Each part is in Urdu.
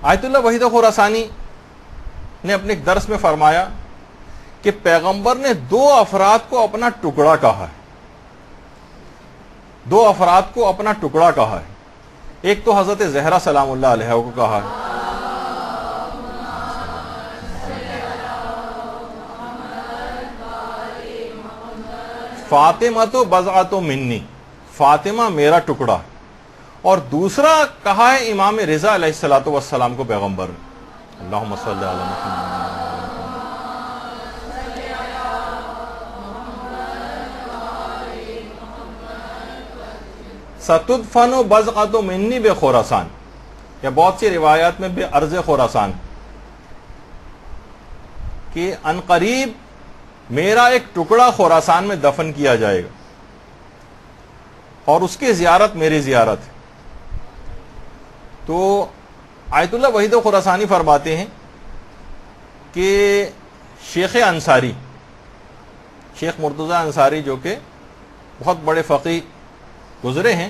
آیت اللہ وحید خراسانی نے اپنے ایک درس میں فرمایا کہ پیغمبر نے دو افراد کو اپنا ٹکڑا کہا ہے، دو افراد کو اپنا ٹکڑا کہا ہے. ایک تو حضرت زہرا سلام اللہ علیہ کو کہا ہے، فاطمہ تو بضعۃ منی، فاطمہ میرا ٹکڑا. اور دوسرا کہا ہے امام رضا علیہ الصلوۃ والسلام کو پیغمبر نے. اللہم صلی علی محمد. ستدفن بضعۃ منی بخراسان، یا بہت سی روایات میں بے ارض خراسان، کہ ان قریب میرا ایک ٹکڑا خراسان میں دفن کیا جائے گا اور اس کی زیارت میری زیارت ہے. تو آیت اللہ وحید خراسانی فرماتے ہیں کہ شیخ انصاری، شیخ مرتضی انصاری جو کہ بہت بڑے فقیہ گزرے ہیں،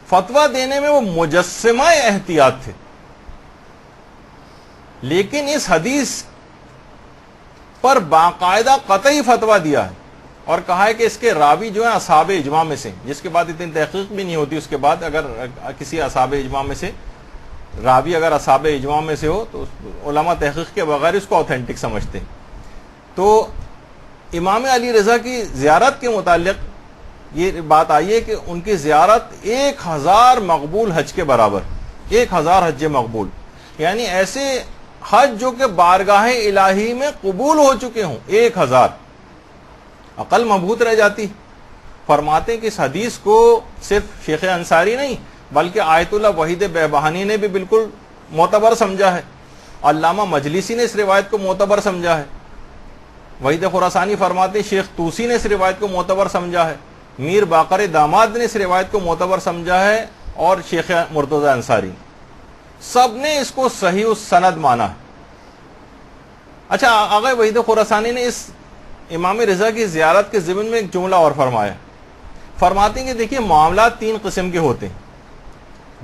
فتویٰ دینے میں وہ مجسمہ احتیاط تھے، لیکن اس حدیث پر باقاعدہ قطعی فتویٰ دیا ہے اور کہا ہے کہ اس کے راوی جو ہیں اصحاب اجماع میں سے، جس کے بعد اتنی تحقیق بھی نہیں ہوتی. اس کے بعد اگر کسی اصحاب اجماع میں سے راوی اگر اصحاب اجماع میں سے ہو تو علماء تحقیق کے بغیر اس کو اوتھینٹک سمجھتے ہیں. تو امام علی رضا کی زیارت کے متعلق یہ بات آئی ہے کہ ان کی زیارت 1000 مقبول حج کے برابر، 1000 حج مقبول، یعنی ایسے حج جو کہ بارگاہ الہی میں قبول ہو چکے ہوں. 1000 عقل مبہوت رہ جاتی. فرماتے ہیں کہ اس حدیث کو صرف شیخ انصاری نہیں بلکہ آیت اللہ وحید بہبہانی نے بھی بالکل معتبر سمجھا ہے. علامہ مجلسی نے اس روایت کو معتبر سمجھا ہے. وحید خراسانی فرماتے ہیں شیخ طوسی نے اس روایت کو معتبر سمجھا ہے. میر باقر داماد نے اس روایت کو معتبر سمجھا ہے، اور شیخ مرتضی انصاری، سب نے اس کو صحیح السند مانا ہے. اچھا، آغا وحید خراسانی نے اس امام رضا کی زیارت کے ضمن میں ایک جملہ اور فرمایا. فرماتے ہیں کہ دیکھیے معاملات 3 قسم کے ہوتے ہیں.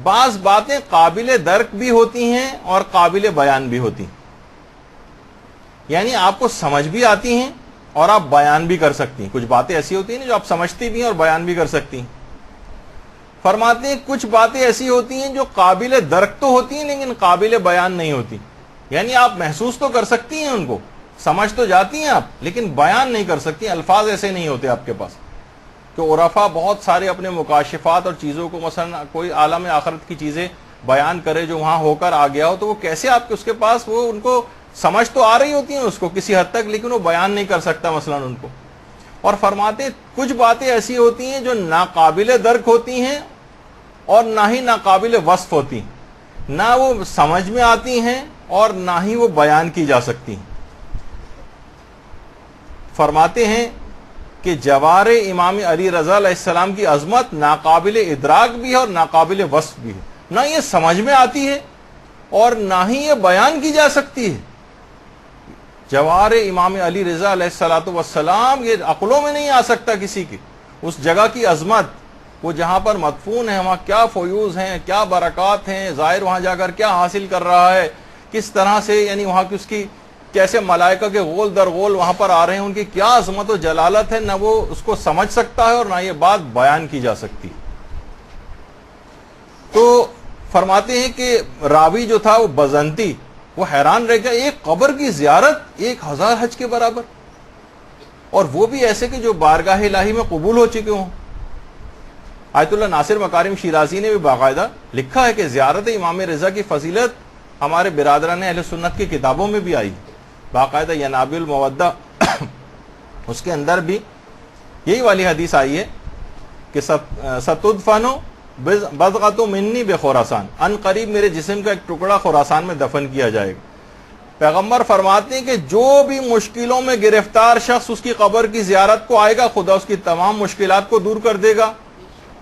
بعض باتیں قابل درک بھی ہوتی ہیں اور قابل بیان بھی ہوتی ہیں، یعنی آپ کو سمجھ بھی آتی ہیں اور آپ بیان بھی کر سکتی ہیں. کچھ باتیں ایسی ہوتی ہیں جو آپ سمجھتی بھی ہیں اور بیان بھی کر سکتی ہیں. فرماتے ہیں کچھ باتیں ایسی ہوتی ہیں جو قابل درک تو ہوتی ہیں لیکن قابل بیان نہیں ہوتی، یعنی آپ محسوس تو کر سکتی ہیں، ان کو سمجھ تو جاتی ہیں آپ، لیکن بیان نہیں کر سکتی. الفاظ ایسے نہیں ہوتے آپ کے پاس. کہ عرفا بہت سارے اپنے مکاشفات اور چیزوں کو، مثلا کوئی عالم آخرت کی چیزیں بیان کرے جو وہاں ہو کر آ گیا ہو، تو وہ کیسے آپ کے اس کے پاس، وہ ان کو سمجھ تو آ رہی ہوتی ہیں اس کو کسی حد تک، لیکن وہ بیان نہیں کر سکتا مثلا ان کو. اور فرماتے کچھ باتیں ایسی ہوتی ہیں جو ناقابل درک ہوتی ہیں اور نہ ہی ناقابل وصف ہوتی ہیں، نہ وہ سمجھ میں آتی ہیں اور نہ ہی وہ بیان کی جا سکتی ہیں. فرماتے ہیں کہ جوار امام علی رضا علیہ السلام کی عظمت ناقابل ادراک بھی ہے اور ناقابل وصف بھی ہے. نہ یہ سمجھ میں آتی ہے اور نہ ہی یہ بیان کی جا سکتی ہے. جوار امام علی رضا علیہ الصلوۃ والسلام یہ عقلوں میں نہیں آ سکتا کسی کی. اس جگہ کی عظمت، وہ جہاں پر مدفون ہے وہاں کیا فیوز ہیں، کیا برکات ہیں، ظاہر وہاں جا کر کیا حاصل کر رہا ہے، کس طرح سے، یعنی وہاں کی اس کی کیسے ملائکہ کے غول در غول وہاں پر آ رہے ہیں، ان کی کیا عظمت و جلالت ہے، نہ وہ اس کو سمجھ سکتا ہے اور نہ یہ بات بیان کی جا سکتی. تو فرماتے ہیں کہ راوی جو تھا وہ بزنتی، وہ حیران رہ گیا، ایک قبر کی زیارت 1000 حج کے برابر، اور وہ بھی ایسے کہ جو بارگاہ الہی میں قبول ہو چکے ہوں. آیت اللہ ناصر مکارم شیرازی نے بھی باقاعدہ لکھا ہے کہ زیارت امام رضا کی فضیلت ہمارے برادران اہل سنت کی کتابوں میں بھی آئی، باقاعدہ ینابع المودہ اس کے اندر بھی یہی والی حدیث آئی ہے کہ ستدفن بضعۃ منی بخراسان، ان قریب میرے جسم کا ایک ٹکڑا خراسان میں دفن کیا جائے گا. پیغمبر فرماتے ہیں کہ جو بھی مشکلوں میں گرفتار شخص اس کی قبر کی زیارت کو آئے گا، خدا اس کی تمام مشکلات کو دور کر دے گا،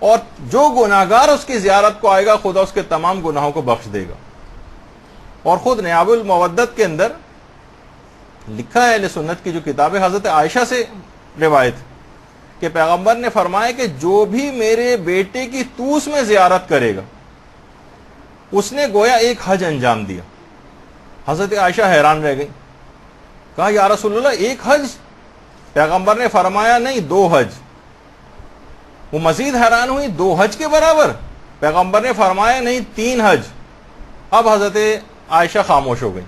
اور جو گناہگار اس کی زیارت کو آئے گا خدا اس کے تمام گناہوں کو بخش دے گا. اور خود نیاب المودت کے اندر لکھا ہے اہل سنت کی جو کتاب حضرت عائشہ سے روایت کہ پیغمبر نے فرمایا کہ جو بھی میرے بیٹے کی توس میں زیارت کرے گا اس نے گویا ایک حج انجام دیا. حضرت عائشہ حیران رہ گئی، کہا یا رسول اللہ ایک حج؟ پیغمبر نے فرمایا نہیں 2 حج۔ وہ مزید حیران ہوئی، 2 حج کے برابر؟ پیغمبر نے فرمایا نہیں 3 حج۔ اب حضرت عائشہ خاموش ہو گئی۔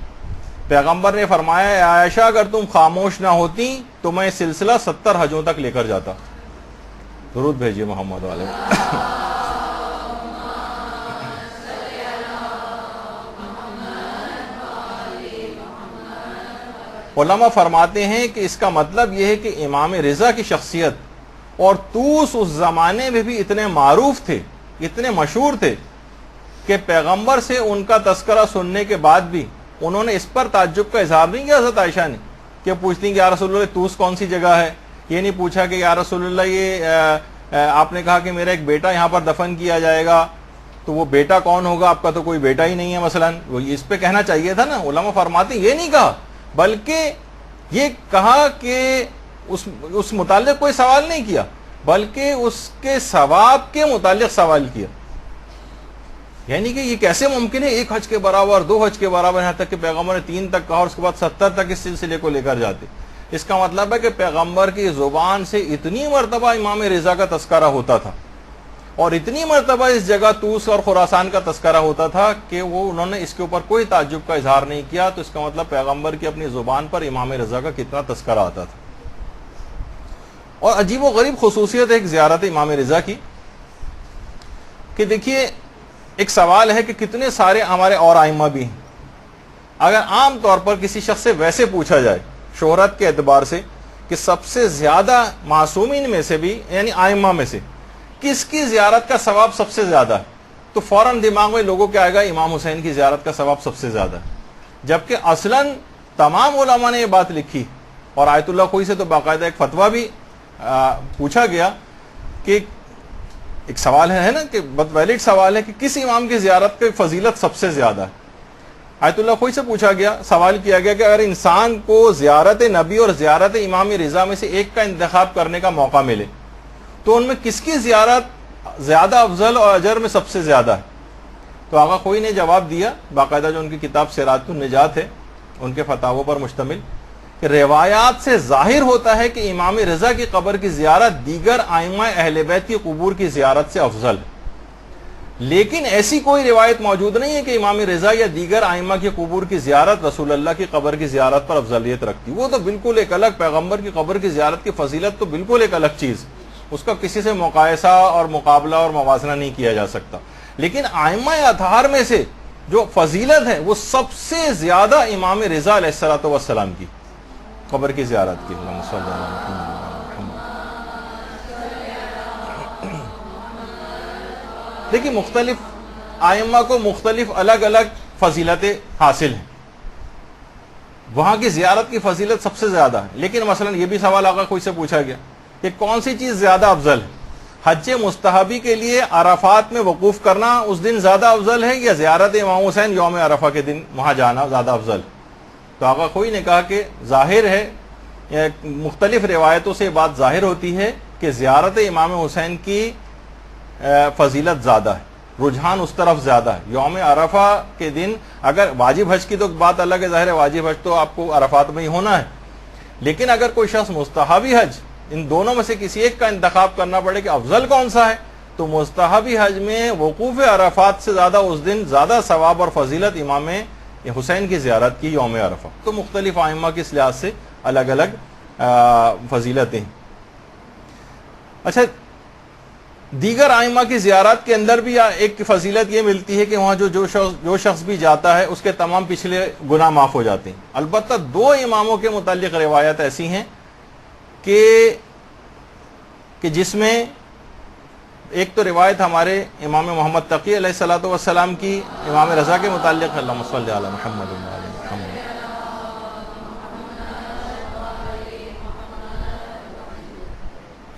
پیغمبر نے فرمایا اے عائشہ اگر تم خاموش نہ ہوتی تو میں سلسلہ 70 حجوں تک لے کر جاتا۔ درود بھیجیے محمد والے۔ علماء فرماتے ہیں کہ اس کا مطلب یہ ہے کہ امام رضا کی شخصیت اور طوس اس زمانے میں بھی اتنے معروف تھے، اتنے مشہور تھے کہ پیغمبر سے ان کا تذکرہ سننے کے بعد بھی انہوں نے اس پر تعجب کا اظہار نہیں کیا حضرت عائشہ نے، کہ پوچھتی ہیں کہ یا رسول اللہ طوس کون سی جگہ ہے؟ یہ نہیں پوچھا کہ یا رسول اللہ یہ آپ نے کہا کہ میرا ایک بیٹا یہاں پر دفن کیا جائے گا، تو وہ بیٹا کون ہوگا؟ آپ کا تو کوئی بیٹا ہی نہیں ہے مثلا، وہ اس پہ کہنا چاہیے تھا نا۔ علماء فرماتے ہیں یہ نہیں کہا، بلکہ یہ کہا کہ اس متعلق کوئی سوال نہیں کیا، بلکہ اس کے ثواب کے متعلق سوال کیا۔ یعنی کہ یہ کیسے ممکن ہے 1 حج کے برابر، 2 حج کے برابر، یہاں تک کہ پیغمبر نے 3 تک کہا اور اس کے بعد 70 تک اس سلسلے کو لے کر جاتے۔ اس کا مطلب ہے کہ پیغمبر کی زبان سے اتنی مرتبہ امام رضا کا تذکرہ ہوتا تھا اور اتنی مرتبہ اس جگہ طوس اور خراسان کا تذکرہ ہوتا تھا کہ وہ انہوں نے اس کے اوپر کوئی تعجب کا اظہار نہیں کیا۔ تو اس کا مطلب پیغمبر کی اپنی زبان پر امام رضا کا کتنا تذکرہ آتا تھا۔ اور عجیب و غریب خصوصیت ہے ایک زیارت امام رضا کی کہ دیکھیے ایک سوال ہے کہ کتنے سارے ہمارے اور ائمہ بھی ہیں، اگر عام طور پر کسی شخص سے ویسے پوچھا جائے شہرت کے اعتبار سے کہ سب سے زیادہ معصومین میں سے بھی یعنی ائمہ میں سے کس کی زیارت کا ثواب سب سے زیادہ ہے، تو فوراً دماغ میں لوگوں کے آئے گا امام حسین کی زیارت کا ثواب سب سے زیادہ ہے، جبکہ اصلاً تمام علماء نے یہ بات لکھی اور آیت اللہ خوئی سے تو باقاعدہ ایک فتویٰ بھی پوچھا گیا کہ ایک سوال ہے نا کہ بہت ویلڈ سوال ہے کہ کس امام کی زیارت کی فضیلت سب سے زیادہ ہے۔ آیت اللہ خوئی سے پوچھا گیا، سوال کیا گیا کہ اگر انسان کو زیارت نبی اور زیارت امام رضا میں سے ایک کا انتخاب کرنے کا موقع ملے تو ان میں کس کی زیارت زیادہ افضل اور اجر میں سب سے زیادہ ہے؟ تو آقا خوئی نے جواب دیا، باقاعدہ جو ان کی کتاب سراج النجات ہے ان کے فتاووں پر مشتمل، کہ روایات سے ظاہر ہوتا ہے کہ امام رضا کی قبر کی زیارت دیگر ائمہ اہل بیت کی قبور کی زیارت سے افضل ہے، لیکن ایسی کوئی روایت موجود نہیں ہے کہ امام رضا یا دیگر ائمہ کی قبور کی زیارت رسول اللہ کی قبر کی زیارت پر افضلیت رکھتی۔ وہ تو بالکل ایک الگ، پیغمبر کی قبر کی زیارت کی فضیلت تو بالکل ایک الگ چیز، اس کا کسی سے مقایسہ اور مقابلہ اور موازنہ نہیں کیا جا سکتا، لیکن ائمہ اطہار میں سے جو فضیلت ہے وہ سب سے زیادہ امام رضا علیہ الصلوۃ والسلام کی قبر کی زیارت کی۔ اللہم صلی اللہ علیہ وسلم۔ دیکھیے مختلف ائمہ کو مختلف الگ الگ فضیلتیں حاصل ہیں، وہاں کی زیارت کی فضیلت سب سے زیادہ ہے، لیکن مثلا یہ بھی سوال آقا کوئی سے پوچھا گیا کہ کون سی چیز زیادہ افضل ہے، حج مستحبی کے لیے عرفات میں وقوف کرنا اس دن زیادہ افضل ہے یا زیارت امام حسین یوم عرفہ کے دن وہاں جانا زیادہ افضل ہے؟ تو آقا کوئی نے کہا کہ ظاہر ہے، مختلف روایتوں سے بات ظاہر ہوتی ہے کہ زیارت امام حسین کی فضیلت زیادہ ہے، رجحان اس طرف زیادہ ہے۔ یوم عرفہ کے دن اگر واجب حج کی تو بات الگ ہے، ظاہر ہے واجب حج تو آپ کو عرفات میں ہی ہونا ہے، لیکن اگر کوئی شخص مستحبی حج ان دونوں میں سے کسی ایک کا انتخاب کرنا پڑے کہ افضل کون سا ہے، تو مستحبی حج میں وقوف عرفات سے زیادہ اس دن زیادہ ثواب اور فضیلت امام حسین کی زیارت کی یوم عرفہ۔ تو مختلف ائمہ کے اس لحاظ سے الگ الگ فضیلتیں۔ اچھا، دیگر ائمہ کی زیارت کے اندر بھی ایک فضیلت یہ ملتی ہے کہ وہاں جو شخص بھی جاتا ہے اس کے تمام پچھلے گناہ معاف ہو جاتے ہیں۔ البتہ 2 اماموں کے متعلق روایت ایسی ہیں کہ جس میں ایک تو روایت ہمارے امام محمد تقی علیہ الصلوۃ والسلام کی امام رضا کے متعلق، اللہم صلی علی محمد و علی محمد،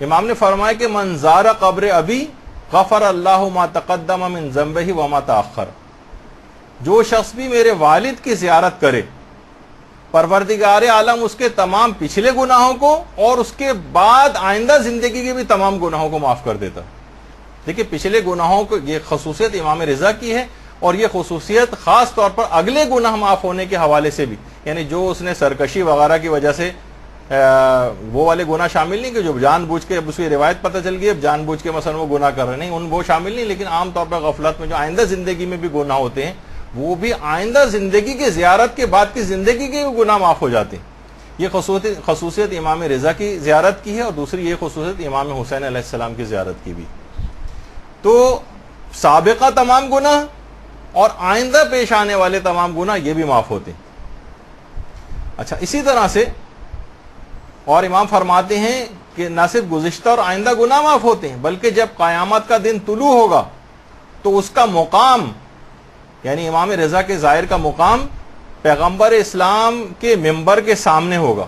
امام نے فرمایا کہ من زار قبر ابی غفر اللہ ما تقدم من ذنبہ وما تاخر، جو شخص بھی میرے والد کی زیارت کرے پروردگار عالم اس کے تمام پچھلے گناہوں کو اور اس کے بعد آئندہ زندگی کے بھی تمام گناہوں کو معاف کر دیتا۔ دیکھیں پچھلے گناہوں کو، یہ خصوصیت امام رضا کی ہے، اور یہ خصوصیت خاص طور پر اگلے گناہ معاف ہونے کے حوالے سے بھی، یعنی جو اس نے سرکشی وغیرہ کی وجہ سے وہ والے گناہ شامل نہیں کہ جو جان بوجھ کے اب اس کی روایت پتہ چل گئی اب جان بوجھ کے مثلا وہ گناہ کر رہے نہیں، وہ شامل نہیں، لیکن عام طور پر غفلت میں جو آئندہ زندگی میں بھی گناہ ہوتے ہیں وہ بھی آئندہ زندگی کی زیارت کے بعد کی زندگی کے گناہ معاف ہو جاتے ہیں۔ یہ خصوصیت امام رضا کی زیارت کی ہے، اور دوسری یہ خصوصیت امام حسین علیہ السلام کی زیارت کی بھی۔ تو سابقہ تمام گناہ اور آئندہ پیش آنے والے تمام گناہ یہ بھی معاف ہوتے ہیں۔ اچھا، اسی طرح سے اور امام فرماتے ہیں کہ نہ صرف گزشتہ اور آئندہ گناہ معاف ہوتے ہیں، بلکہ جب قیامت کا دن طلوع ہوگا تو اس کا مقام، یعنی امام رضا کے ظاہر کا مقام پیغمبر اسلام کے ممبر کے سامنے ہوگا،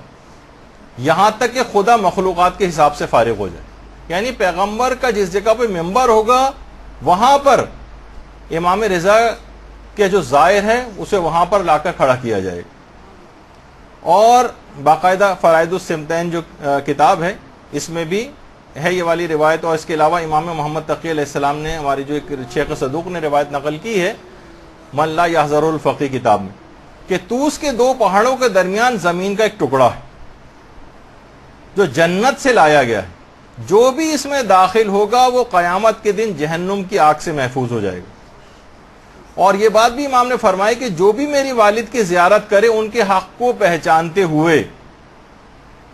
یہاں تک کہ خدا مخلوقات کے حساب سے فارغ ہو جائے۔ یعنی پیغمبر کا جس جگہ پہ ممبر ہوگا وہاں پر امام رضا کے جو ظاہر ہے اسے وہاں پر لا کر کھڑا کیا جائے گا۔ اور باقاعدہ فرائض السمتین جو کتاب ہے اس میں بھی ہے یہ والی روایت، اور اس کے علاوہ امام محمد تقی علیہ السلام نے، ہماری جو ایک شیخ صدوق نے روایت نقل کی ہے من لا یحذر الفقی کتاب میں، کہ طوس کے دو پہاڑوں کے درمیان زمین کا ایک ٹکڑا ہے جو جنت سے لایا گیا ہے، جو بھی اس میں داخل ہوگا وہ قیامت کے دن جہنم کی آگ سے محفوظ ہو جائے گا۔ اور یہ بات بھی امام نے فرمائی کہ جو بھی میری والد کی زیارت کرے ان کے حق کو پہچانتے ہوئے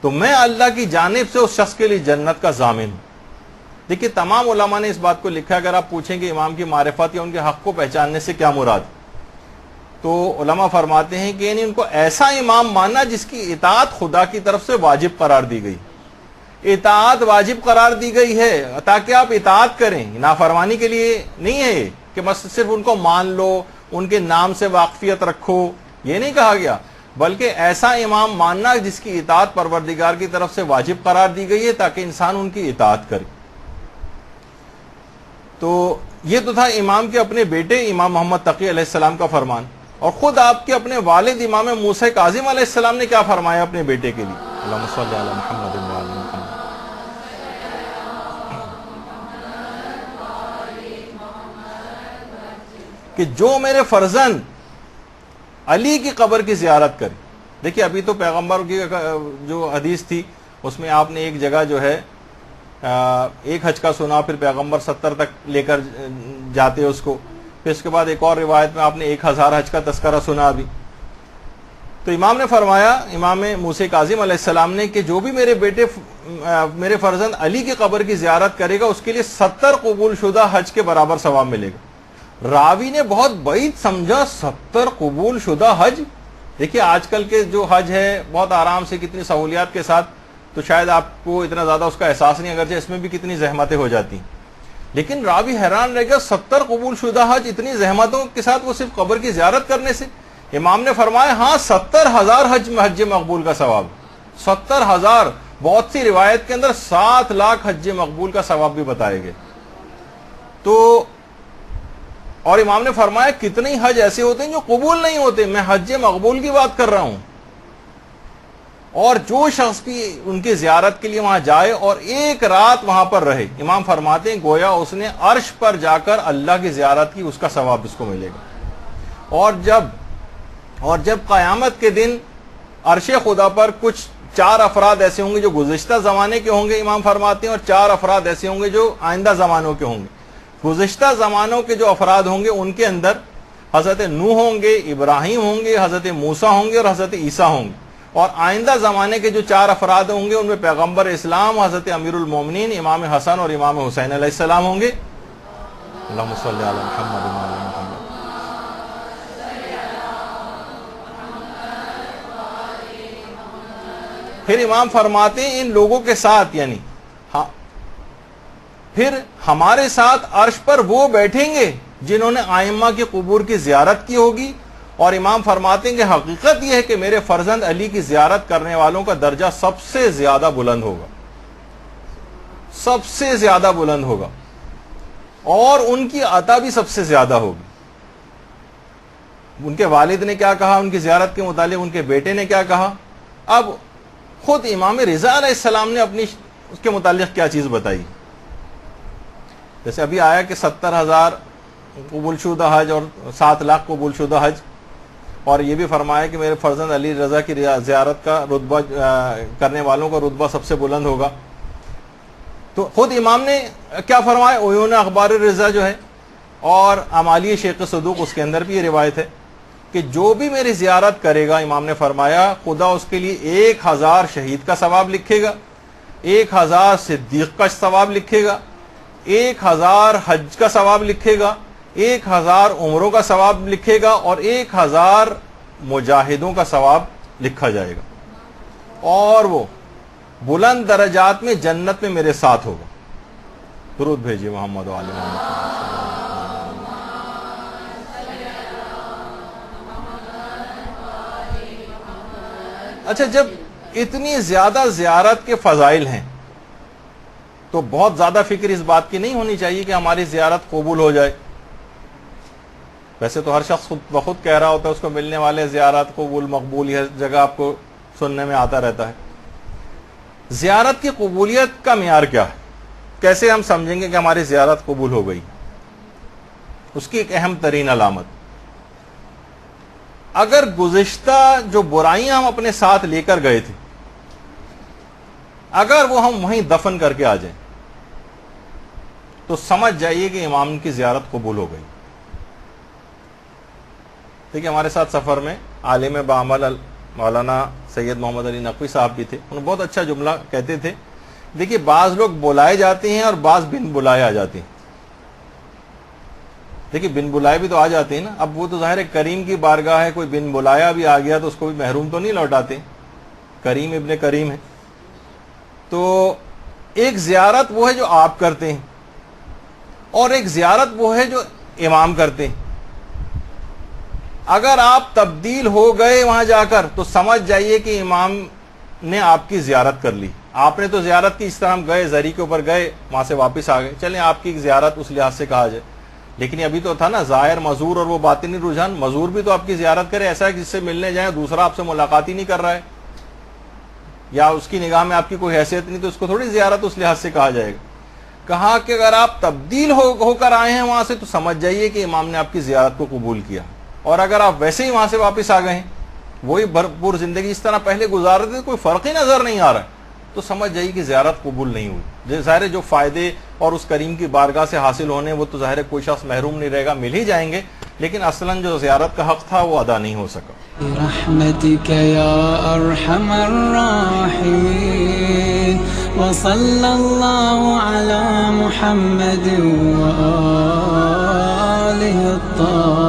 تو میں اللہ کی جانب سے اس شخص کے لیے جنت کا ضامن ہوں۔ دیکھیے تمام علماء نے اس بات کو لکھا، اگر آپ پوچھیں کہ امام کی معرفت یا ان کے حق کو پہچاننے سے کیا مراد، تو علماء فرماتے ہیں کہ یعنی ان کو ایسا امام ماننا جس کی اطاعت خدا کی طرف سے واجب قرار دی گئی، اطاعت واجب قرار دی گئی ہے تاکہ آپ اطاعت کریں، نافرمانی کے لیے نہیں ہے کہ بس صرف ان کو مان لو، ان کے نام سے واقفیت رکھو، یہ نہیں کہا گیا، بلکہ ایسا امام ماننا جس کی اطاعت پروردگار کی طرف سے واجب قرار دی گئی ہے تاکہ انسان ان کی اطاعت کرے۔ تو یہ تو تھا امام کے اپنے بیٹے امام محمد تقی علیہ السلام کا فرمان، اور خود آپ کے اپنے والد امام موسیٰ کاظم علیہ السلام نے کیا فرمایا اپنے بیٹے کے لیے، اللہم صلی علی محمد و علی محمد، کہ جو میرے فرزند علی کی قبر کی زیارت کرے۔ دیکھیے ابھی تو پیغمبر کی جو حدیث تھی اس میں آپ نے ایک جگہ جو ہے ایک حج کا سنا، پھر پیغمبر 70 تک لے کر جاتے اس کو، پھر اس کے بعد ایک اور روایت میں آپ نے 1000 حج کا تذکرہ سنا ابھی۔ تو امام نے فرمایا، امام موسیٰ کاظم علیہ السلام نے، کہ جو بھی میرے فرزند علی کی قبر کی زیارت کرے گا اس کے لیے 70 قبول شدہ حج کے برابر ثواب ملے گا۔ راوی نے بہت بعید سمجھا 70 قبول شدہ حج۔ دیکھیے آج کل کے جو حج ہے بہت آرام سے کتنی سہولیات کے ساتھ، تو شاید آپ کو اتنا زیادہ اس کا احساس نہیں، اگرچہ اس میں بھی کتنی زحمتیں ہو جاتی، لیکن راوی حیران رہ گیا 70 قبول شدہ حج اتنی زحمتوں کے ساتھ وہ صرف قبر کی زیارت کرنے سے۔ امام نے فرمایا ہاں 70,000 حج مقبول کا ثواب، 70,000، بہت سی روایت کے اندر 7 لاکھ حج مقبول کا ثواب بھی بتائے گئے۔ تو اور امام نے فرمایا کتنے حج ایسے ہوتے ہیں جو قبول نہیں ہوتے، میں حج مقبول کی بات کر رہا ہوں۔ اور جو شخص بھی ان کی زیارت کے لیے وہاں جائے اور ایک رات وہاں پر رہے، امام فرماتے ہیں گویا اس نے عرش پر جا کر اللہ کی زیارت کی، اس کا ثواب اس کو ملے گا۔ اور جب قیامت کے دن عرش خدا پر کچھ 4 افراد ایسے ہوں گے جو گزشتہ زمانے کے ہوں گے، امام فرماتے ہیں، اور 4 افراد ایسے ہوں گے جو آئندہ زمانوں کے ہوں گے۔ گزشتہ زمانوں کے جو افراد ہوں گے ان کے اندر حضرت نوح ہوں گے، ابراہیم ہوں گے، حضرت موسیٰ ہوں گے اور حضرت عیسیٰ ہوں گے۔ اور آئندہ زمانے کے جو 4 افراد ہوں گے ان میں پیغمبر اسلام حضرت امیر المومنین امام حسن اور امام حسین علیہ السلام ہوں گے۔ اللہم صلی علی محمد و علی محمد۔ پھر امام فرماتے ہیں ان لوگوں کے ساتھ، یعنی پھر ہمارے ساتھ عرش پر وہ بیٹھیں گے جنہوں نے آئمہ کی قبور کی زیارت کی ہوگی۔ اور امام فرماتے ہیں کہ حقیقت یہ ہے کہ میرے فرزند علی کی زیارت کرنے والوں کا درجہ سب سے زیادہ بلند ہوگا، سب سے زیادہ بلند ہوگا، اور ان کی عطا بھی سب سے زیادہ ہوگی۔ ان کے والد نے کیا کہا ان کی زیارت کے متعلق، ان کے بیٹے نے کیا کہا، اب خود امام رضا علیہ السلام نے اپنی اس کے متعلق کیا چیز بتائی۔ جیسے ابھی آیا کہ 70,000 قبول شدہ حج اور 7 لاکھ قبول شدہ حج، اور یہ بھی فرمایا کہ میرے فرزند علی رضا کی زیارت کا رتبہ کرنے والوں کا رتبہ سب سے بلند ہوگا۔ تو خود امام نے کیا فرمایا، عیون اخبار رضا جو ہے اور امالی شیخ صدوق، اس کے اندر بھی یہ روایت ہے کہ جو بھی میری زیارت کرے گا، امام نے فرمایا خدا اس کے لیے 1000 شہید کا ثواب لکھے گا، 1000 صدیق کا ثواب لکھے گا، 1000 حج کا ثواب لکھے گا، 1000 عمروں کا ثواب لکھے گا، اور 1000 مجاہدوں کا ثواب لکھا جائے گا، اور وہ بلند درجات میں جنت میں میرے ساتھ ہوگا۔ درود بھیجیے محمد و آل محمد۔ اچھا، جب اتنی زیادہ زیارت کے فضائل ہیں تو بہت زیادہ فکر اس بات کی نہیں ہونی چاہیے کہ ہماری زیارت قبول ہو جائے۔ ویسے تو ہر شخص خود بخود کہہ رہا ہوتا ہے، اس کو ملنے والے زیارت قبول مقبول یہ جگہ آپ کو سننے میں آتا رہتا ہے۔ زیارت کی قبولیت کا معیار کیا ہے؟ کیسے ہم سمجھیں گے کہ ہماری زیارت قبول ہو گئی؟ اس کی ایک اہم ترین علامت، اگر گزشتہ جو برائیاں ہم اپنے ساتھ لے کر گئے تھے، اگر وہ ہم وہیں دفن کر کے آ جائیں تو سمجھ جائیے کہ امام کی زیارت قبول ہو گئی۔ دیکھیے، ہمارے ساتھ سفر میں عالم بعمل مولانا سید محمد علی نقوی صاحب بھی تھے، انہوں نے بہت اچھا جملہ کہتے تھے، دیکھیے بعض لوگ بلائے جاتے ہیں اور بعض بن بلائے آ جاتے ہیں۔ دیکھیے بن بلائے بھی تو آ جاتے ہیں نا، اب وہ تو ظاہر ہے کریم کی بارگاہ ہے، کوئی بن بلایا بھی آ گیا تو اس کو بھی محروم تو نہیں لوٹاتے، کریم ابن کریم ہے۔ تو ایک زیارت وہ ہے جو آپ کرتے ہیں، اور ایک زیارت وہ ہے جو امام کرتے ہیں۔ اگر آپ تبدیل ہو گئے وہاں جا کر تو سمجھ جائیے کہ امام نے آپ کی زیارت کر لی۔ آپ نے تو زیارت کی، اس طرح ہم گئے زری کے اوپر گئے، وہاں سے واپس آ گئے، چلیں آپ کی زیارت اس لحاظ سے کہا جائے، لیکن ابھی تو تھا نا ظاہر مزور اور وہ باطنی رجحان۔ مزور بھی تو آپ کی زیارت کرے، ایسا ہے جس سے ملنے جائیں دوسرا آپ سے ملاقات ہی نہیں کر رہا ہے، یا اس کی نگاہ میں آپ کی کوئی حیثیت نہیں، تو اس کو تھوڑی زیارت اس لحاظ سے کہا جائے گا۔ کہا کہ اگر آپ تبدیل ہو کر آئے ہیں وہاں سے تو سمجھ جائیے کہ امام نے آپ کی زیارت کو قبول کیا، اور اگر آپ ویسے ہی وہاں سے واپس آ گئے ہیں، وہی بھرپور زندگی اس طرح پہلے گزار رہے تھے، کوئی فرق ہی نظر نہیں آ رہا ہے، تو سمجھ جائیے کہ زیارت قبول نہیں ہوئی۔ ظاہر جو فائدے اور اس کریم کی بارگاہ سے حاصل ہونے وہ تو ظاہر کوئی شخص محروم نہیں رہے گا، مل ہی جائیں گے، لیکن اصلاً جو زیارت کا حق تھا وہ ادا نہیں ہو سکا۔ برحمتك يا أرحم الراحمين وصلى الله على محمد وآله الطاهرين